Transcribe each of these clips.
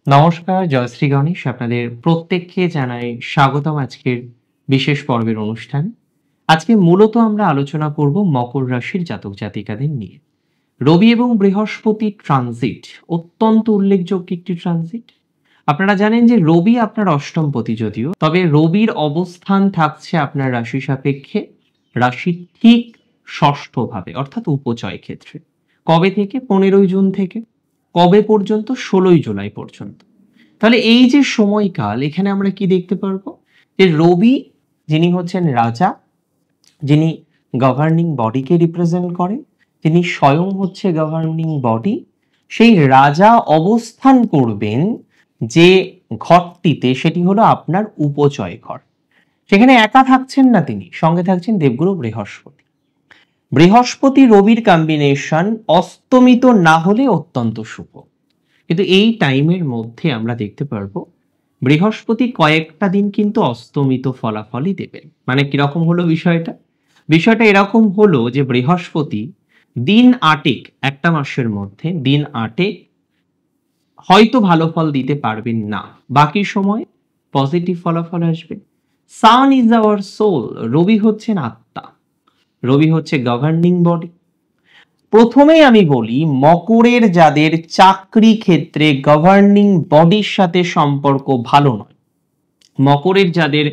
নমস্কার, জয়শ্রী গণেশ। আপনাদের প্রত্যেককে জানাই স্বাগতম আজকের বিশেষ পর্বের অনুষ্ঠান। আজকে মূলত আমরা আলোচনা করব মকর রাশির জাতক জাতিকাদের নিয়ে। রবি এবং বৃহস্পতি ট্রানজিট অত্যন্ত উল্লেখযোগ্য একটি ট্রানজিট। আপনারা জানেন যে রবি আপনার অষ্টমপতি যদিও, তবে রবির অবস্থান থাকছে আপনার রাশি সাপেক্ষে রাশির ঠিক ষষ্ঠ ভাবে, অর্থাৎ উপচয় ক্ষেত্রে। কবে থেকে? 15ই জুন থেকে কবে পর্যন্ত? 16ই জুলাই পর্যন্ত। তাহলে এই যে সময়কাল, এখানে আমরা কি দেখতে পারবো? যে রবি, যিনি হচ্ছেন রাজা, যিনি গভর্নিং বডিকে রিপ্রেজেন্ট করেন, যিনি স্বয়ং হচ্ছে গভর্নিং বডি, সেই রাজা অবস্থান করবেন যে ঘরটিতে, সেটি হলো আপনার উপচয় ঘর। সেখানে একা থাকছেন না, তিনি সঙ্গে থাকছেন দেবগুরু বৃহস্পতি। বৃহস্পতি রবির কম্বিনেশন অস্তমিত না হলে অত্যন্ত শুভ, কিন্তু এই টাইমের মধ্যে আমরা দেখতে পারবো বৃহস্পতি কয়েকটা দিন কিন্তু অস্তমিত ফলাফলই দেবেন। মানে কিরকম হলো বিষয়টা? বিষয়টা এরকম হলো যে বৃহস্পতি দিন 8 একটা মাসের মধ্যে দিন 8 হয়তো ভালো ফল দিতে পারবেন না, বাকি সময় পজিটিভ ফলাফল আসবে। সান ইজ আওয়ার সোল, রবি হচ্ছেন আত্মা, রবি হচ্ছে গভর্নিং বডি। প্রথমেই আমি বলি, মকরের যাদের চাকরি ক্ষেত্রে গভর্নিং বডির সাথে সম্পর্ক ভালো নয়, মকরের যাদের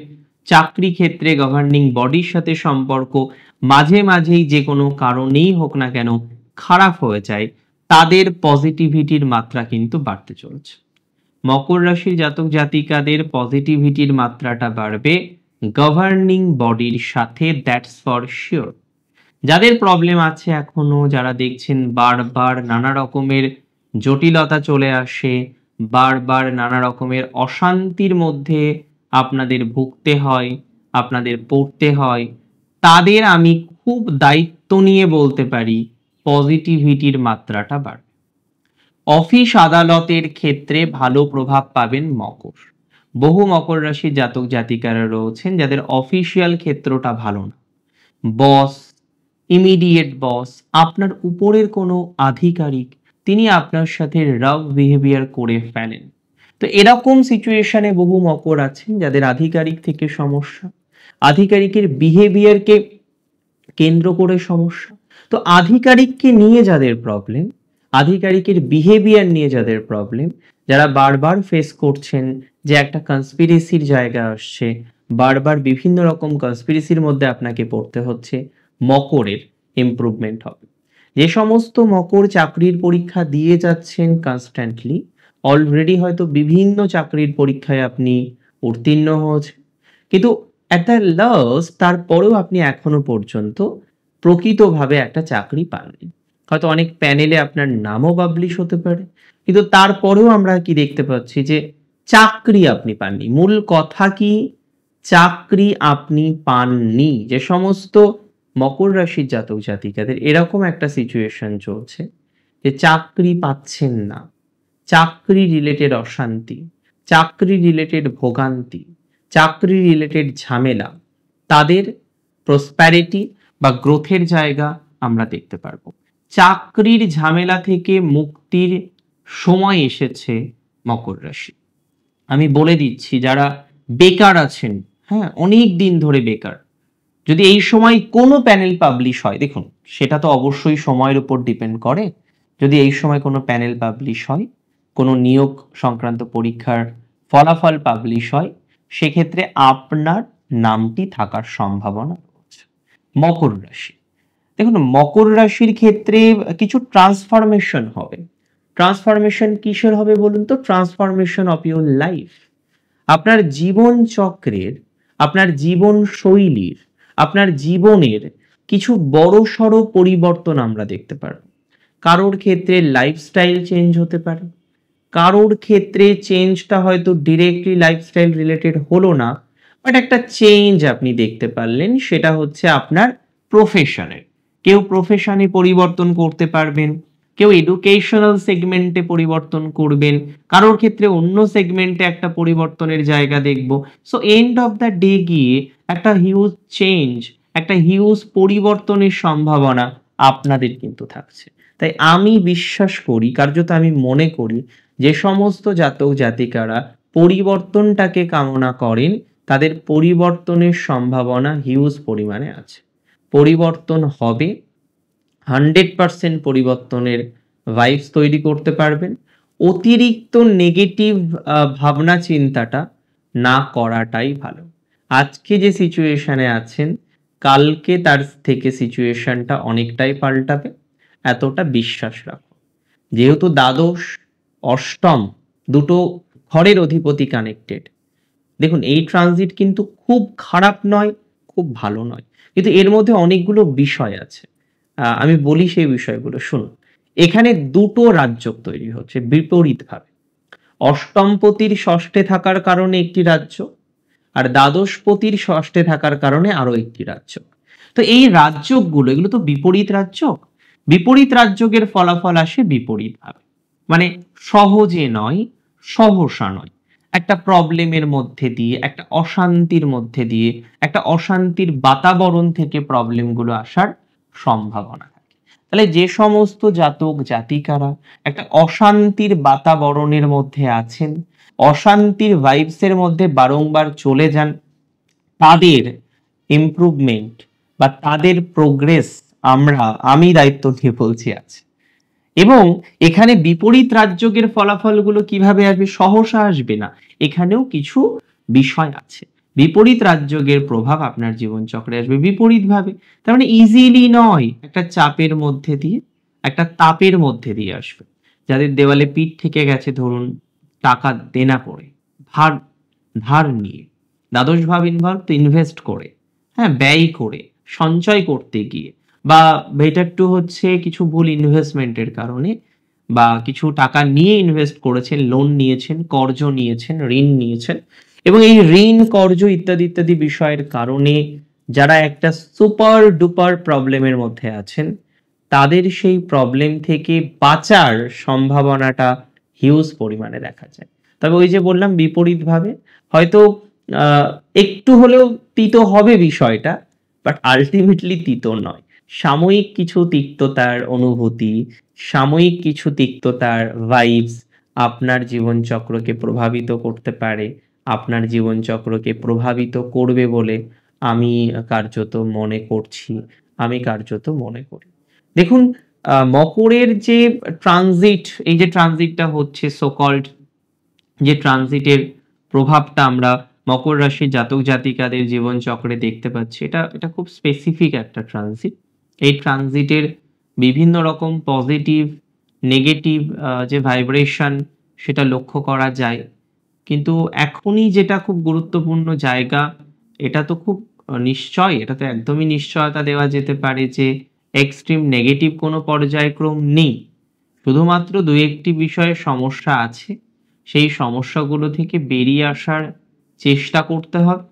চাকরি ক্ষেত্রে গভর্নিং বডির সাথে সম্পর্ক মাঝে মাঝেই যে কোনো কারণেই হোক না কেন খারাপ হয়ে যায়, তাদের পজিটিভিটির মাত্রা কিন্তু বাড়তে চলছে। মকর রাশির জাতক জাতিকাদের পজিটিভিটির মাত্রাটা বাড়বে গভর্নিং বডির সাথে, দ্যাটস ফর শিওর। যাদের প্রবলেম আছে এখনো, যারা দেখছেন বারবার নানা রকমের জটিলতা চলে আসে, বারবার নানা রকমের অশান্তির মধ্যে আপনাদের ভুগতে হয়, আপনাদের পড়তে হয়, তাদের আমি খুব দায়িত্ব নিয়ে বলতে পারি পজিটিভিটির মাত্রাটা বাড়বে। অফিস আদালতের ক্ষেত্রে ভালো প্রভাব পাবেন মকর। বহু মকর রাশির জাতক জাতিকারা রয়েছেন যাদের অফিসিয়াল ক্ষেত্রটা ভালো না। বস, ইমিডিয়েট বস, আপনার উপরের কোনো আধিকারিক, তিনি আপনার সাথে রাফ বিহেভিয়ার করে ফেলেন। তো এরকম সিচুয়েশনে বহু মকর আছেন যাদের আধিকারিক থেকে সমস্যা, আধিকারিকের বিহেভিয়ারকে কেন্দ্র করে সমস্যা। তো আধিকারিককে নিয়ে যাদের প্রবলেম, আধিকারিকের বিহেভিয়ার নিয়ে যাদের প্রবলেম, যারা বারবার ফেস করছেন যে একটা কনস্পিরেসির জায়গা আসছে, বারবার বিভিন্ন রকম কনস্পিরেসির মধ্যে আপনাকে পড়তে হচ্ছে, মকরের ইমপ্রুভমেন্ট হবে। যে সমস্ত মকর চাকরির পরীক্ষা দিয়ে যাচ্ছেন কনস্ট্যান্টলি, অলরেডি হয়তো বিভিন্ন চাকরির পরীক্ষায় আপনি উত্তীর্ণ হয়েছে, কিন্তু অ্যাট দ্য লাস্ট তারপরেও আপনি এখনো পর্যন্ত প্রকৃতভাবে একটা চাকরি পাননি। হয়তো অনেক প্যানেলে আপনার নামও পাবলিশ হতে পারে, কিন্তু তারপরেও আমরা কি দেখতে পাচ্ছি যে চাকরি আপনি পাননি। মূল কথা কি? চাকরি আপনি পাননি। যে সমস্ত মকর রাশির জাতক জাতিকাদের এরকম একটা সিচুয়েশন চলছে যে চাকরি পাচ্ছেন না, চাকরি রিলেটেড অশান্তি, চাকরি রিলেটেড ভোগান্তি, চাকরি রিলেটেড ঝামেলা, তাদের প্রসপ্যারিটি বা গ্রোথের জায়গা আমরা দেখতে পারবো। চাকরির ঝামেলা থেকে মুক্তির সময় এসেছে মকর রাশি। আমি বলে দিচ্ছি, যারা বেকার আছেন, হ্যাঁ, অনেক দিন ধরে বেকার, যদি এই সময় কোনো প্যানেল পাবলিশ হয়, দেখুন সেটা তো অবশ্যই সময়ের উপর ডিপেন্ড করে, যদি এই সময় কোনো প্যানেল পাবলিশ হয়, কোনো নিয়োগ সংক্রান্ত পরীক্ষার ফলাফল পাবলিশ হয়, সেক্ষেত্রে আপনার নামটি থাকার সম্ভাবনা রয়েছে। মকর রাশি, দেখুন মকর রাশির ক্ষেত্রে কিছু ট্রান্সফরমেশন হবে। ট্রান্সফরমেশন কিসের হবে বলুন তো? Transformation of your life. আপনার জীবন চক্রের, আপনার জীবন শৈলীর, আপনার জীবনের কিছু বড়সড় পরিবর্তন আমরা দেখতে পারব। কারোর ক্ষেত্রে লাইফস্টাইল চেঞ্জ হতে পারে, কারোর ক্ষেত্রে চেঞ্জটা হয়তো ডিরেক্টলি লাইফস্টাইল রিলেটেড হলো না, বাট একটা চেঞ্জ আপনি দেখতে পারলেন, সেটা হচ্ছে আপনার প্রফেশনের। কেউ প্রফেশনে পরিবর্তন করতে পারবেন, কেউ এডুকেশনাল সেগমেন্টে পরিবর্তন করবেন, কারোর ক্ষেত্রে অন্য সেগমেন্টে একটা পরিবর্তনের জায়গা দেখব। So end of the day গিয়ে একটা হিউজ চেঞ্জ, একটা হিউজ পরিবর্তনের সম্ভাবনা আপনাদের কিন্তু থাকছে। তাই আমি বিশ্বাস করি, কার্যত আমি মনে করি যে সমস্ত জাতক জাতিকারা পরিবর্তনটাকে কামনা করেন তাদের পরিবর্তনের সম্ভাবনা হিউজ পরিমাণে আছে। পরিবর্তন হবে, 100% পরিবর্তনের ভাইবস তৈরি করতে পারবেন। অতিরিক্ত নেগেটিভ ভাবনা চিন্তাটা না করাটাই ভালো। আজকে যে সিচুয়েশনে আছেন কালকে তার থেকে সিচুয়েশনটা অনেকটাই পাল্টাবে, এতটা বিশ্বাস রাখো। যেহেতু দ্বাদশ অষ্টম দুটো ঘরের অধিপতি কানেক্টেড, দেখুন এই ট্রানজিট কিন্তু খুব খারাপ নয়, খুব ভালো নয়, কিন্তু এর মধ্যে অনেকগুলো বিষয় আছে। আমি বলি সেই বিষয়গুলো শুনুন। এখানে দুটো রাজ্য তৈরি হচ্ছে বিপরীতভাবে। অষ্টমপতির ষষ্ঠে থাকার কারণে একটি রাজ্য, আর দ্বাদশপতির ষষ্ঠে থাকার কারণে আরো একটি রাজ্য। তো এই রাজ্যগুলো এগুলো তো বিপরীত রাজ্য, বিপরীত রাজ্যের ফলাফল আসে বিপরীত ভাবে, মানে সহজে নয়, সহসা নয়, একটা প্রবলেমের মধ্যে দিয়ে, একটা অশান্তির মধ্যে দিয়ে, একটা অশান্তির বাতাবরণ থেকে প্রবলেমগুলো আসার সম্ভাবনা থাকে। তাহলে যে সমস্ত জাতক জাতিকারা একটা অশান্তির বাতাবরণের মধ্যে আছেন, অশান্তির ভাইবসের মধ্যে বারংবার চলে যান, তাদের ইমপ্রুভমেন্ট বা তাদের প্রোগ্রেস আমি দায়িত্ব নিয়ে বলছি আছে। এবং এখানে বিপরীত রাজযোগের ফলাফলগুলো কিভাবে আসবে? সহসা আসবে না, এখানেও কিছু বিষয় আছে। বিপরীত রাজযোগের প্রভাব আপনার জীবন চক্রে আসবে বিপরীত ভাবে, তার মানে ইজিলি নয়, একটা চাপের মধ্যে দিয়ে, একটা তাপের মধ্যে দিয়ে আসবে। যাদের দেওয়ালে পিঠ থেকে গেছে, ধরুন টাকা দেনা করে, ধার ধার নিয়ে, দ্বাদশ ভাব ইনভলভ তো ইনভেস্ট করে, হ্যাঁ ব্যয় করে, সঞ্চয় করতে গিয়ে, বা বেটার টু হচ্ছে কিছু ভুল ইনভেস্টমেন্টের কারণে, বা কিছু টাকা নিয়ে ইনভেস্ট করেছেন, লোন নিয়েছেন, কর্জ নিয়েছেন, ঋণ নিয়েছেন, এবং এই ঋণ কর্জ ইত্যাদি ইত্যাদি বিষয়ের কারণে যারা একটা সুপার ডুপার প্রবলেমের মধ্যে আছেন, তাদের সেই প্রবলেম থেকে বাঁচার সম্ভাবনাটা হিউজ পরিমাণে দেখা যায়। তবে ওই যে বললাম বিপরীতভাবে হয়তো একটু হলেও তিত হবে বিষয়টা, বাট আলটিমেটলি তিত নয়। সাময়িক কিছু তিক্ততার অনুভূতি, সাময়িক কিছু তিক্ততার ভাইবস আপনার জীবনচক্রকে প্রভাবিত করতে পারে, আপনার জীবনচক্রকে প্রভাবিত করবে বলে আমি কার্যত মনে করছি, আমি কার্যত মনে করি। দেখুন মকরের যে ট্রানজিট, এই যে ট্রানজিটটা হচ্ছে সোকল্ড, যে ট্রানজিটের প্রভাবটা আমরা মকর রাশির জাতক জাতিকাদের জীবন চক্রে দেখতে পাচ্ছি, এটা এটা খুব স্পেসিফিক একটা ট্রানজিট। এই ট্রানজিটের বিভিন্ন রকম পজিটিভ নেগেটিভ যে ভাইব্রেশন সেটা লক্ষ্য করা যায়, কিন্তু এখনই যেটা খুব গুরুত্বপূর্ণ জায়গা, এটা তো খুব নিশ্চয়, এটা তো একদমই নিশ্চয়তা দেওয়া যেতে পারে যে এক্সট্রিম নেগেটিভ কোনো পর্যায়ক্রম নেই। শুধুমাত্র দুই একটি বিষয়ে সমস্যা আছে, সেই সমস্যাগুলো থেকে বেরিয়ে আসার চেষ্টা করতে হবে,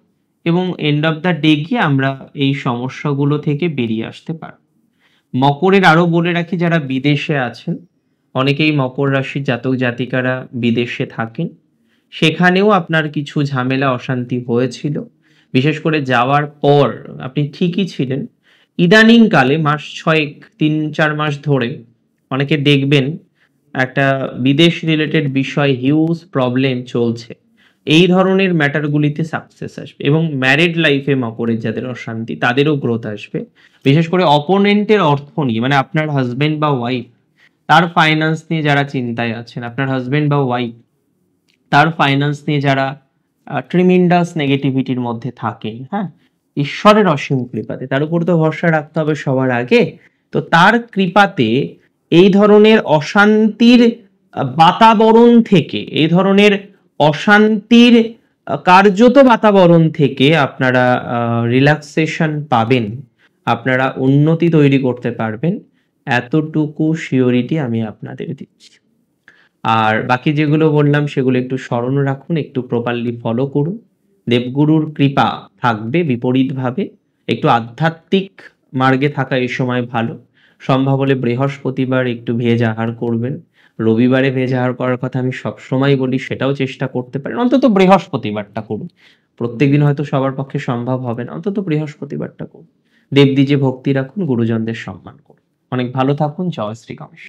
এবং এন্ড অফ দ্য ডে গিয়ে আমরা এই সমস্যাগুলো থেকে বেরিয়ে আসতে পারব। মকরের আরো বলে রাখি, যারা বিদেশে আছেন, অনেকেই মকর রাশির জাতক জাতিকারা বিদেশে থাকেন, সেখানেও আপনার কিছু ঝামেলা অশান্তি হয়েছিল, বিশেষ করে যাওয়ার পর আপনি ঠিকই ছিলেন, ইদানিং কালে মাস ছয়েক 3-4 মাস ধরে অনেকে দেখবেন একটা বিদেশ রিলেটেড বিষয় হিউজ প্রবলেম চলছে, এই ধরনের ম্যাটারগুলিতে সাকসেস আসবে, এবং ম্যারিড লাইফে মকরের যাদের অশান্তি তাদেরও গ্রোথ আসবে। বিশেষ করে অপোনেন্টের অর্থ নিয়ে, মানে আপনার হাজবেন্ড বা ওয়াইফ তার ফাইন্যান্স নিয়ে যারা চিন্তায় আছেন, আপনার হাজবেন্ড বা ওয়াইফ তার ফাইন্যান্স নিয়ে যারা ট্রিমিন্ডাস নেগেটিভিটির মধ্যে থাকেন, হ্যাঁ, ঈশ্বরের অসীম কৃপাতে, তার উপর তো ভরসা রাখতে হবে সবার আগে, তো তার কৃপাতে এই ধরনের অশান্তির বাতাবরণ থেকে, এই ধরনের অশান্তির কার্যত বাতাবরণ থেকে আপনারা রিল্যাক্সেশন পাবেন, আপনারা উন্নতি তৈরি করতে পারবেন, এতটুকু শিওরিটি আমি আপনাদের দিচ্ছি। আর বাকি যেগুলো বললাম সেগুলো একটু স্মরণ রাখুন, একটু প্রপারলি ফলো করুন, দেবগুরুর কৃপা থাকবে বিপরীতভাবে। একটু আধ্যাত্মিক মার্গে থাকা এই সময় ভালো, সম্ভব হলে বৃহস্পতিবার একটু ভেজ আহার করবেন, রবিবারে ভেজ আহার করার কথা আমি সবসময় বলি, সেটাও চেষ্টা করতে পারেন, অন্তত বৃহস্পতিবারটা করুন। প্রত্যেকদিন হয়তো সবার পক্ষে সম্ভব হবে না, অন্তত বৃহস্পতিবারটা করুন। দেবদ্বীজে ভক্তি রাখুন, গুরুজনদের সম্মান করুন। অনেক ভালো থাকুন। জয় শ্রী গণেশ।